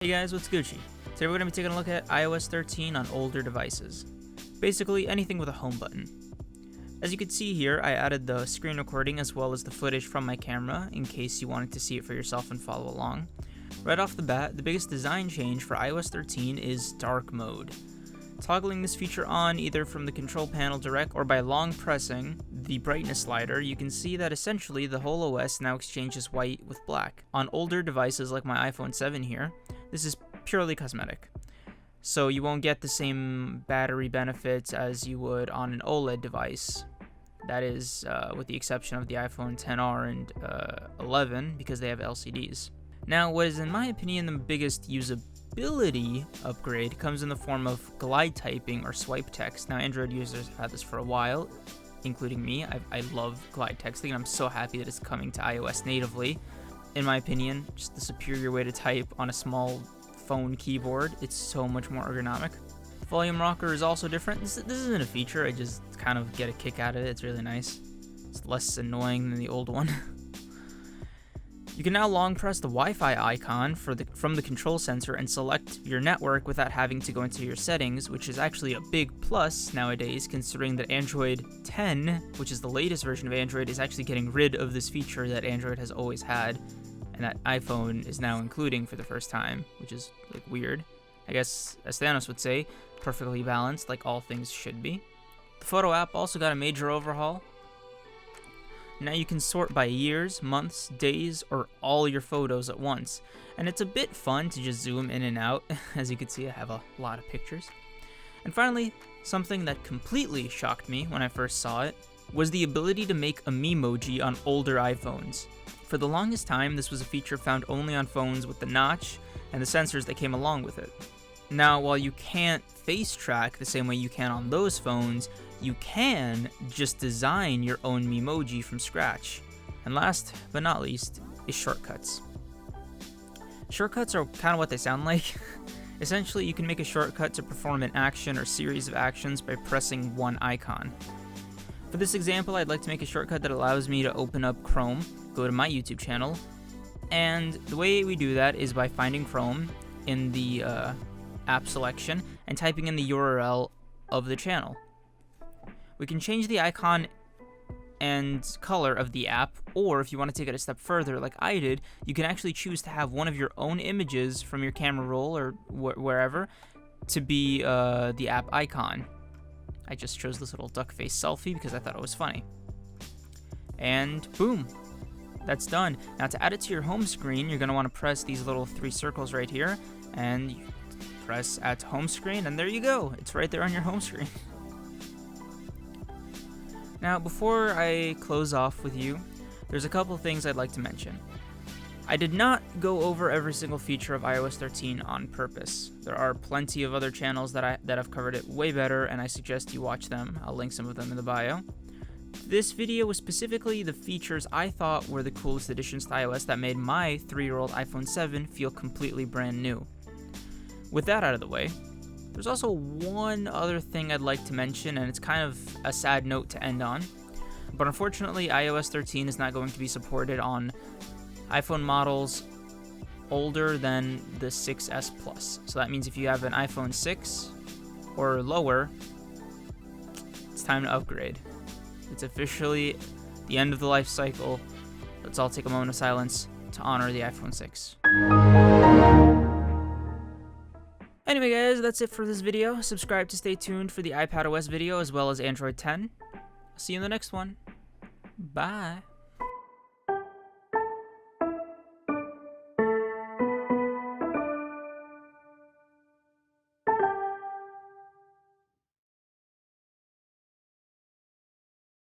Hey guys, what's Gucci? Today we're going to be taking a look at iOS 13 on older devices. Basically anything with a home button. As you can see here, I added the screen recording as well as the footage from my camera in case you wanted to see it for yourself and follow along. Right off the bat, the biggest design change for iOS 13 is dark mode. Toggling this feature on either from the control panel direct or by long pressing the brightness slider, you can see that essentially the whole OS now exchanges white with black. On older devices like my iPhone 7 here, this is purely cosmetic. So you won't get the same battery benefits as you would on an OLED device. That is, with the exception of the iPhone XR and 11 because they have LCDs. Now, what is in my opinion the biggest usability upgrade comes in the form of glide typing or swipe text. Now, Android users have had this for a while, including me. I love glide texting, and I'm so happy that it's coming to iOS natively. In my opinion, just the superior way to type on a small phone keyboard. It's so much more ergonomic. Volume rocker is also different. This isn't a feature, I just kind of get a kick out of it. It's really nice. It's less annoying than the old one. You can now long press the Wi-Fi icon from the control sensor and select your network without having to go into your settings, which is actually a big plus nowadays considering that Android 10, which is the latest version of Android, is actually getting rid of this feature that Android has always had and that iPhone is now including for the first time, which is like weird. I guess, as Thanos would say, perfectly balanced like all things should be. The photo app also got a major overhaul. Now you can sort by years, months, days, or all your photos at once. And it's a bit fun to just zoom in and out. As you can see, I have a lot of pictures. And finally, something that completely shocked me when I first saw it was the ability to make ANIMOJI on older iPhones. For the longest time, this was a feature found only on phones with the notch and the sensors that came along with it. Now, while you can't face track the same way you can on those phones, you can just design your own Memoji from scratch. And last but not least is shortcuts. Shortcuts are kind of what they sound like. Essentially, you can make a shortcut to perform an action or series of actions by pressing one icon. For this example, I'd like to make a shortcut that allows me to open up Chrome, go to my YouTube channel, and the way we do that is by finding Chrome in the app selection and typing in the URL of the channel. We can change the icon and color of the app, or if you want to take it a step further like I did, you can actually choose to have one of your own images from your camera roll or wherever to be the app icon. I just chose this little duck face selfie because I thought it was funny. And boom, that's done. Now to add it to your home screen, you're going to want to press these little three circles right here and you press add to home screen, and there you go. It's right there on your home screen. Now, before I close off with you, there's a couple things I'd like to mention. I did not go over every single feature of iOS 13 on purpose. There are plenty of other channels that have covered it way better, and I suggest you watch them. I'll link some of them in the bio. This video was specifically the features I thought were the coolest additions to iOS that made my 3-year-old iPhone 7 feel completely brand new. With that out of the way, there's also one other thing I'd like to mention, and it's kind of a sad note to end on. But unfortunately, iOS 13 is not going to be supported on iPhone models older than the 6S Plus. So that means if you have an iPhone 6 or lower, it's time to upgrade. It's officially the end of the life cycle. Let's all take a moment of silence to honor the iPhone 6. Anyway guys, that's it for this video. Subscribe to stay tuned for the iPadOS video as well as Android 10. I'll see you in the next one. Bye.